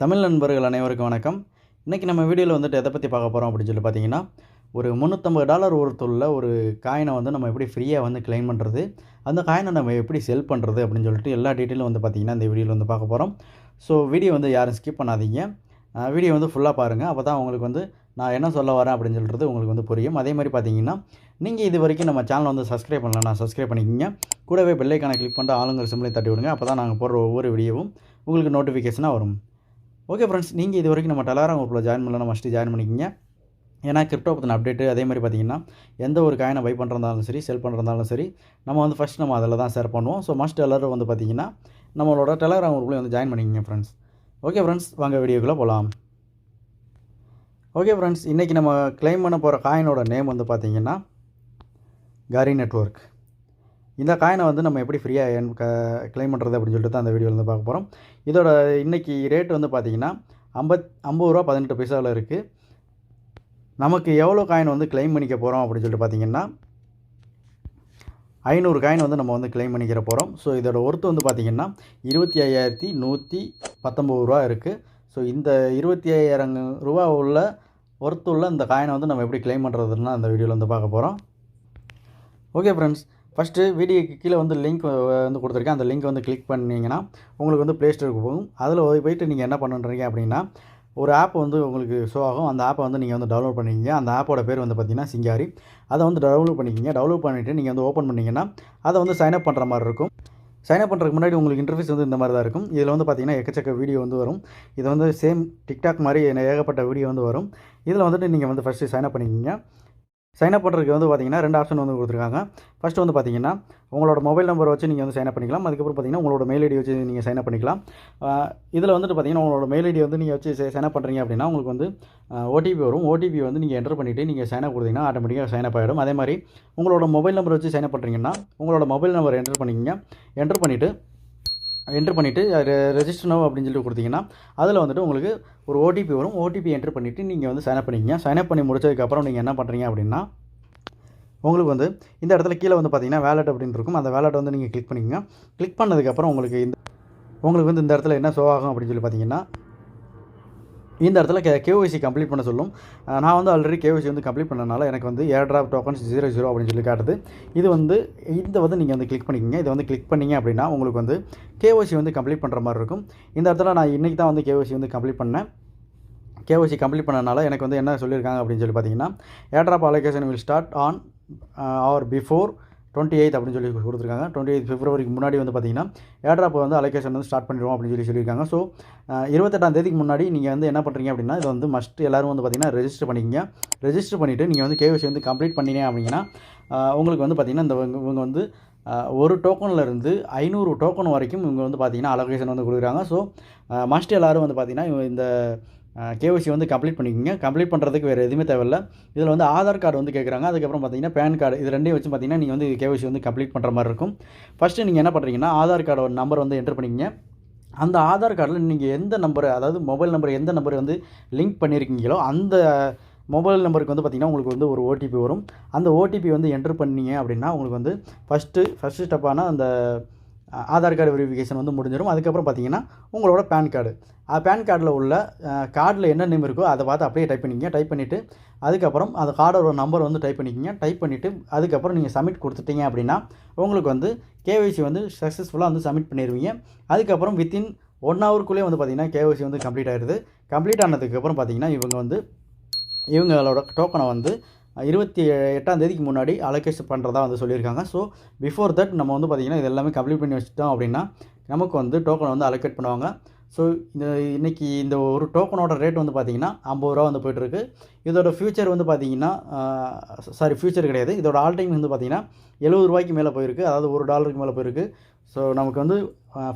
தமிழ் நண்பர்கள் அனைவருக்கும் வணக்கம். இன்றைக்கி நம்ம வீடியோவில் வந்துட்டு எதை பற்றி பார்க்க போகிறோம் அப்படின்னு சொல்லி பார்த்தீங்கன்னா, ஒரு $350 ஒருத்துள்ள ஒரு காயினை வந்து நம்ம எப்படி ஃப்ரீயாக வந்து கிளைம் பண்ணுறது, அந்த காயினை நம்ம எப்படி செல் பண்ணுறது அப்படின்னு சொல்லிட்டு எல்லா டீட்டெயிலும் வந்து பார்த்திங்கன்னா இந்த வீடியோவில் வந்து பார்க்க போகிறோம். ஸோ வீடியோ வந்து யாரும் ஸ்கிப் பண்ணாதீங்க. வீடியோ வந்து ஃபுல்லாக பாருங்கள். அப்போ தான் உங்களுக்கு வந்து நான் என்ன சொல்ல வரேன் அப்படின்னு சொல்கிறது உங்களுக்கு வந்து புரியும். அதே மாதிரி பார்த்தீங்கன்னா, நீங்கள் இது வரைக்கும் நம்ம சேனலை வந்து சப்ஸ்கிரைப் பண்ணலன்னா சப்ஸ்கிரைப் பண்ணிக்கிங்க. கூடவே பெல் ஐக்கானை கிளிக் பண்ணிட்டு ஆளுங்கிற சிம்லையும் தட்டி விடுங்க. அப்போ தான் நாங்கள் போடுற ஒவ்வொரு வீடியோவும் உங்களுக்கு நோட்டிஃபிகேஷனாக வரும். ஓகே ஃப்ரெண்ட்ஸ், நீங்கள் இது வரைக்கும் நம்ம டெலகிராம் குரூப்பில் ஜாயின் பண்ணலாம், ஃபஸ்ட்டு ஜாயின் பண்ணிக்கிங்க. ஏன்னா கிரிப்டோ பற்றின அப்டேட்டு, அதே மாதிரி பார்த்தீங்கன்னா எந்த ஒரு காயினை பை பண்ணுறதாலும் சரி, செல் பண்ணுறதாலும் சரி, நம்ம வந்து ஃபஸ்ட் நம்ம அதில் தான் ஷேர் பண்ணுவோம். ஸோ மஸ்ட் எல்லோரும் வந்து பார்த்திங்கன்னா நம்மளோட டெலகிராம் குரூப்பில் வந்து ஜாயின் பண்ணிக்கிங்க ஃப்ரெண்ட்ஸ். ஓகே ஃப்ரெண்ட்ஸ், வாங்க வீடியோக்குள்ளே போகலாம். ஓகே ஃப்ரெண்ட்ஸ், இன்றைக்கி நம்ம கிளைம் பண்ண போகிற காயினோட நேம் வந்து பார்த்திங்கன்னா காரி நெட்வொர்க். இந்த காயினை வந்து நம்ம எப்படி ஃப்ரீயாக கிளைம் பண்ணுறது அப்படின்னு சொல்லிட்டு தான் அந்த வீடியோவில் வந்து பார்க்க போகிறோம். இதோட இன்றைக்கி ரேட் வந்து பார்த்திங்கன்னா 50 ரூபா 18 பைசாவில் இருக்குது. நமக்கு எவ்வளோ காயின் வந்து கிளைம் பண்ணிக்க போகிறோம் அப்படின்னு சொல்லிட்டு பார்த்திங்கன்னா 500 காயின் வந்து நம்ம வந்து கிளைம் பண்ணிக்கிற போகிறோம். ஸோ இதோட ஒர்த்து வந்து பார்த்திங்கன்னா 25,119 ரூபா இருக்குது. ஸோ இந்த 25,000 ரூபா உள்ள ஒர்த்துள்ள இந்த காயினை வந்து நம்ம எப்படி கிளைம் பண்ணுறதுன்னா அந்த வீடியோவில் வந்து பார்க்க போகிறோம். ஓகே ஃப்ரெண்ட்ஸ், ஃபஸ்ட்டு வீடியோக்கு கீழே வந்து லிங்க் வந்து கொடுத்துருக்கேன். அந்த லிங்க் வந்து கிளிக் பண்ணிங்கன்னா உங்களுக்கு வந்து ப்ளே ஸ்டோருக்கு போகும். அதில் போயிட்டு நீங்கள் என்ன பண்ணுறீங்க அப்படின்னா, ஒரு ஆப் வந்து உங்களுக்கு ஷோ ஆகும். அந்த ஆப்பை வந்து நீங்கள் வந்து டவுன்லோட் பண்ணிக்கிங்க. அந்த ஆப்போட பேர் வந்து பார்த்திங்கன்னா காரி. அதை வந்து டவுன்லோட் பண்ணிக்கிங்க. டவுன்லோட் பண்ணிவிட்டு நீங்கள் வந்து ஓப்பன் பண்ணிங்கன்னா அதை வந்து சைன்அப் பண்ணுற மாதிரி இருக்கும். சைன்அப் பண்ணுறதுக்கு முன்னாடி உங்களுக்கு இன்டர்ஃபேஸ் வந்து இந்த மாதிரி தான் இருக்கும். இதில் வந்து பார்த்திங்கன்னா எக்கச்சக்க வீடியோ வந்து வரும். இது வந்து சேம் டிக்டாக் மாதிரி ஏகப்பட்ட வீடியோ வந்து வரும். இதில் வந்துட்டு நீங்கள் வந்து ஃபஸ்ட்டு சைன்அப் பண்ணிக்கிங்க. சைன்அப் பண்ணுறதுக்கு வந்து பார்த்திங்கன்னா 2 ஆப்ஷன் வந்து கொடுத்துருக்காங்க. ஃபஸ்ட்டு வந்து பார்த்திங்கன்னா உங்களோட மொபைல் நம்பர் வச்சு நீங்கள் வந்து சைன்அப் பண்ணிக்கலாம். அதுக்கப்புறம் பார்த்திங்கன்னா உங்களோட மெயில் ஐடி வச்சு நீங்கள் சைன்அப் பண்ணிக்கலாம். இதில் வந்துட்டு பார்த்திங்கன்னா உங்களோட மெயில் ஐடி வந்து நீங்கள் வச்சு சைன்அப் பண்ணுறீங்க அப்படின்னா உங்களுக்கு வந்து ஓடிபி வரும். ஓடிபி வந்து நீங்கள் என்டர் பண்ணிவிட்டு நீங்கள் சைன்அப் கொடுத்தீங்கன்னா ஆட்டோமேட்டிக்காக சைன்அப் ஆகிடும். அதே மாதிரி உங்களோட மொபைல் நம்பர் வச்சு சைன்அப் பண்ணுறீங்கன்னா உங்களோட மொபைல் நம்பர் என்டர் பண்ணிக்கிங்க. என்டர் பண்ணிவிட்டு ரெஜிஸ்டர் நவ் அப்படின்னு சொல்லி கொடுத்தீங்கன்னா அதில் வந்துட்டு உங்களுக்கு ஒரு ஓடிபி வரும். ஓடிபி என்டர் பண்ணிவிட்டு நீங்கள் வந்து சைன்அப் பண்ணிக்கிங்க. சைன்அப் பண்ணி முடிச்சதுக்கப்புறம் நீங்கள் என்ன பண்ணுறீங்க அப்படின்னா, உங்களுக்கு வந்து இந்த இடத்துல கீழே வந்து பார்த்திங்கன்னா வேலட் அப்படின்னு இருக்கும். அந்த வேலட் வந்து நீங்கள் கிளிக் பண்ணிக்கங்க. கிளிக் பண்ணதுக்கப்புறம் உங்களுக்கு வந்து இந்த இடத்துல என்ன ஷோ ஆகும் அப்படின்னு சொல்லி பார்த்தீங்கன்னா, இந்த இடத்துல கேஒய்சி கம்ப்ளீட் பண்ண சொல்லும். நான் வந்து ஆல்ரெடி கேஒய்சி வந்து கம்ப்ளீட் பண்ணனால எனக்கு வந்து ஏர் ட்ராப் டோக்கன்ஸ் 00 அப்படின்னு சொல்லி காட்டுது. இதை வந்து நீங்கள் வந்து கிளிக் பண்ணிக்கங்க. இதை வந்து கிளிக் பண்ணிங்க அப்படின்னா உங்களுக்கு வந்து கேஒய்சி வந்து கம்ப்ளீட் பண்ணுற மாதிரி இருக்கும். இந்த இடத்துல நான் இன்றைக்கி தான் வந்து கேஒய்சி வந்து கம்ப்ளீட் பண்ணேன். கேஒய்சி கம்ப்ளீட் பண்ணனால எனக்கு வந்து என்ன சொல்லியிருக்காங்க அப்படின்னு சொல்லி பார்த்தீங்கன்னா, ஏர் drop allocation will start on or before 28 அப்படின்னு சொல்லி கொடுத்துருக்காங்க. 28 பிப்ரவரிக்கு முன்னாடி வந்து பார்த்திங்கன்னா ஏர்ட்ராப் வந்து அலோகேஷன் வந்து ஸ்டார்ட் பண்ணிடுவோம் அப்படின்னு சொல்லியிருக்காங்க. ஸோ 28ஆம் தேதிக்கு முன்னாடி நீங்கள் வந்து என்ன பண்ணுறீங்க அப்படின்னா, இது வந்து மஸ்ட் எல்லோரும் வந்து பார்த்திங்கன்னா ரெஜிஸ்டர் பண்ணிக்கங்க. ரெஜிஸ்டர் பண்ணிவிட்டு நீங்கள் வந்து கேஒய்சி வந்து கம்ப்ளீட் பண்ணினீங்க அப்படின்னா உங்களுக்கு வந்து பார்த்திங்கன்னா இவங்க வந்து ஒரு டோக்கன்லேருந்து 500 டோக்கன் வரைக்கும் இவங்க வந்து பார்த்திங்கன்னா அலோகேஷன் வந்து கொடுக்குறாங்க. ஸோ மஸ்ட் எல்லோரும் வந்து பார்த்திங்கன்னா இந்த கேஒய்சி வந்து கம்ப்ளீட் பண்ணிக்கோங்க. கம்ப்ளீட் பண்ணுறதுக்கு வேறு எதுவுமே தேவையில்லை. இதில் வந்து ஆதார் கார்டு வந்து கேட்குறாங்க. அதுக்கப்புறம் பார்த்தீங்கன்னா பேன் கார்டு, இது ரெண்டையும் வச்சு பார்த்தீங்கன்னா நீங்கள் வந்து கேஒய்சி வந்து கம்ப்ளீட் பண்ணுற மாதிரி இருக்கும். ஃபஸ்ட்டு நீங்கள் என்ன பண்ணுறீங்கன்னா, ஆதார் கார்டோட நம்பர் வந்து என்டர் பண்ணிக்கங்க. அந்த ஆதார் கார்டில் நீங்கள் எந்த நம்பர், அதாவது மொபைல் நம்பர் எந்த நம்பர் வந்து லிங்க் பண்ணியிருக்கீங்களோ அந்த மொபைல் நம்பருக்கு வந்து பார்த்திங்கன்னா உங்களுக்கு வந்து ஒரு ஓடிபி வரும். அந்த ஓடிபி வந்து என்டர் பண்ணீங்க அப்படின்னா உங்களுக்கு வந்து ஃபஸ்ட்டு ஸ்டெப்பான அந்த ஆதார் கார்டு வெரிஃபிகேஷன் வந்து முடிஞ்சிடும். அதுக்கப்புறம் பார்த்தீங்கன்னா உங்களோட பேன் கார்டில் உள்ள கார்டில் என்ன நேம் இருக்கோ அதை பார்த்து அப்படியே டைப் பண்ணிக்கங்க. டைப் பண்ணிவிட்டு அதுக்கப்புறம் அந்த கார்டோட நம்பர் வந்து டைப் பண்ணிக்கங்க. டைப் பண்ணிவிட்டு அதுக்கப்புறம் நீங்கள் சப்மிட் கொடுத்துட்டீங்க அப்படின்னா உங்களுக்கு வந்து கேஒய்சி வந்து சக்ஸஸ்ஃபுல்லாக வந்து சப்மிட் பண்ணிடுவீங்க. அதுக்கப்புறம் வித்தின் 1 ஹவருக்குள்ளே வந்து பார்த்திங்கன்னா கேஒய்சி வந்து கம்ப்ளீட் ஆகிடுது. கம்ப்ளீட் ஆனதுக்கப்புறம் பார்த்திங்கன்னா இவங்களோட டோக்கனை வந்து 28ஆம் தேதிக்கு முன்னாடி அலோகேஷன் பண்ணுறதா வந்து சொல்லியிருக்காங்க. ஸோ பிஃபோர் தட் நம்ம வந்து பார்த்திங்கன்னா இது எல்லாமே கம்ப்ளீட் பண்ணி வச்சுட்டோம் அப்படின்னா நமக்கு வந்து டோக்கனை வந்து அலோகேட் பண்ணுவாங்க. ஸோ இன்றைக்கி இந்த ஒரு டோக்கனோட ரேட் வந்து பார்த்திங்கன்னா 50 ரூபா வந்து போய்ட்டுருக்கு. இதோட ஃபியூச்சர் வந்து பார்த்திங்கன்னா ஃபியூச்சர் கிடையாது, இதோட ஆல் டைம் வந்து பார்த்திங்கன்னா 70 ரூபாய்க்கு மேலே போயிருக்கு. அதாவது $1 மேலே போயிருக்கு. ஸோ நமக்கு வந்து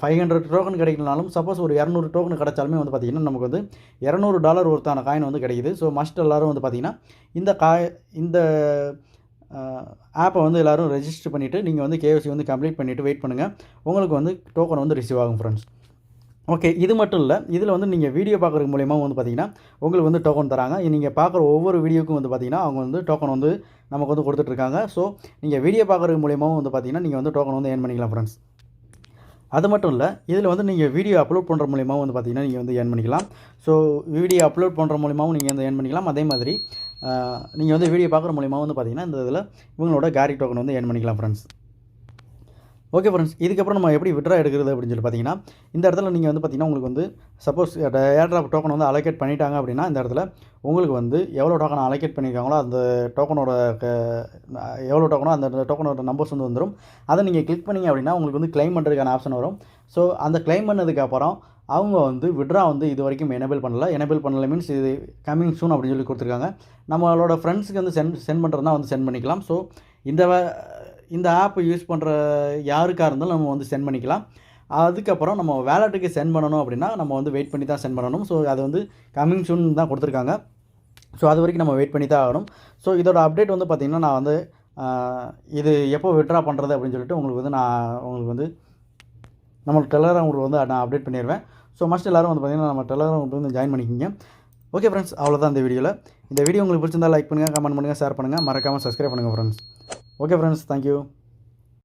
500 டோக்கன் கிடைக்கலனாலும் சப்போஸ் ஒரு 200 டோக்கன் கிடைச்சாலுமே வந்து பார்த்திங்கன்னா நமக்கு வந்து $200 ஒருத்தான காயின் வந்து கிடைக்குது. ஸோ மஸ்ட் எல்லோரும் வந்து பார்த்திங்கன்னா இந்த ஆப்பை வந்து எல்லோரும் ரெஜிஸ்டர் பண்ணிவிட்டு நீங்கள் வந்து கேஒய்சி வந்து கம்ப்ளீட் பண்ணிவிட்டு வெயிட் பண்ணுங்கள். உங்களுக்கு வந்து டோக்கன் வந்து ரிசீவ் ஆகும் ஃப்ரெண்ட்ஸ். ஓகே, இது மட்டும் இல்லை, இதில் வந்து நீங்கள் வீடியோ பார்க்குறது மூலிமா வந்து பார்த்திங்கன்னா உங்களுக்கு வந்து டோக்கன் தராங்க. நீங்கள் பார்க்குற ஒவ்வொரு வீடியோக்கும் வந்து பார்த்திங்கன்னா அவங்க வந்து டோக்கன் வந்து நமக்கு வந்து கொடுத்துட்ருக்காங்க. ஸோ நீங்கள் வீடியோ பார்க்குறது மூலியமாகவும் வந்து பார்த்திங்கன்னா நீங்கள் வந்து டோக்கன் வந்து ஏர்ன் பண்ணிக்கலாம் ஃப்ரெண்ட்ஸ். அது மட்டும் இல்லை, இதில் வந்து நீங்கள் வீடியோ அப்லோட் பண்ணுற மூலியமாகவும் வந்து பார்த்தீங்கன்னா நீங்கள் வந்து ஏர்ன் பண்ணிக்கலாம். ஸோ வீடியோ அப்லோட் பண்ணுற மூலியமாகவும் நீங்கள் வந்து ஏர்ன் பண்ணிக்கலாம். அதே மாதிரி நீங்கள் வந்து வீடியோ பார்க்குற மூலியமாக வந்து பார்த்தீங்கன்னா இந்த இதில் இவங்களோட காரி டோக்கன் வந்து ஏர்ன் பண்ணிக்கலாம் ஃப்ரெண்ட்ஸ். ஓகே ஃப்ரெண்ட்ஸ், இதுக்கப்புறம் நம்ம எப்படி விட்ரா எடுக்கிறது அப்படின்னு சொல்லி பார்த்தீங்கன்னா, இந்த இடத்துல நீங்கள் வந்து பார்த்தீங்கன்னா உங்களுக்கு வந்து சப்போஸ் ஏர்ட்ராப் டோக்கன் வந்து அலோகேட் பண்ணிட்டாங்க அப்படின்னா, இந்த இடத்துல உங்களுக்கு வந்து எவ்வளோ டோக்கன் அலோகேட் பண்ணியிருக்காங்களோ அந்த டோக்கனோட எவ்வளோ டோக்கனோ அந்த டோக்கனோட நம்பர்ஸ் வந்து வந்துடும். அதை நீங்கள் கிளிக் பண்ணிங்க அப்படின்னா உங்களுக்கு வந்து கிளைம் பண்ணுறதுக்கான ஆப்ஷன் வரும். ஸோ அந்த கிளைம் பண்ணதுக்கப்புறம் அவங்க வந்து விட்ரா வந்து இது வரைக்கும் எனேபிள் பண்ணல மீன்ஸ் இது கம்மிங் சூன் அப்படின்னு சொல்லி கொடுத்துருக்காங்க. நம்மளோட ஃப்ரெண்ட்ஸுக்கு வந்து சென்ட் பண்ணுறதுனா வந்து சென்ட் பண்ணிக்கலாம். ஸோ இந்த ஆப் யூஸ் பண்ணுற யாருக்காக இருந்தாலும் நம்ம வந்து சென்ட் பண்ணிக்கலாம். அதுக்கப்புறம் நம்ம வேலெட்டுக்கு சென்ட் பண்ணணும் அப்படின்னா நம்ம வந்து வெயிட் பண்ணி தான் சென்ட் பண்ணணும். ஸோ அது வந்து கம்மிங் சூன் தான் கொடுத்துருக்காங்க. ஸோ அது வரைக்கும் நம்ம வெயிட் பண்ணி தான் ஆகணும். ஸோ இதோட அப்டேட் வந்து பார்த்திங்கன்னா நான் வந்து இது எப்போ விட்ரா பண்ணுறது அப்படின்னு சொல்லிட்டு உங்களுக்கு வந்து நம்ம டெலகிராம் குரூப் வந்து நான் அப்டேட் பண்ணிடுவேன். ஸோ மஸ்ட் எல்லோரும் வந்து பார்த்திங்கன்னா நம்ம டெலகிராம் குரூப் வந்து ஜாயின் பண்ணிக்கிங்க. ஓகே ஃப்ரெண்ட்ஸ், அவ்வளோதான் இந்த வீடியோவில். இந்த வீடியோ உங்களுக்கு பிடிச்சிருந்தால் லைக் பண்ணுங்கள், கமெண்ட் பண்ணுங்கள், ஷேர் பண்ணுங்கள், மறக்காமல் சப்ஸ்கிரைப் பண்ணுங்கள் ஃப்ரெண்ட்ஸ். Okay friends, thank you.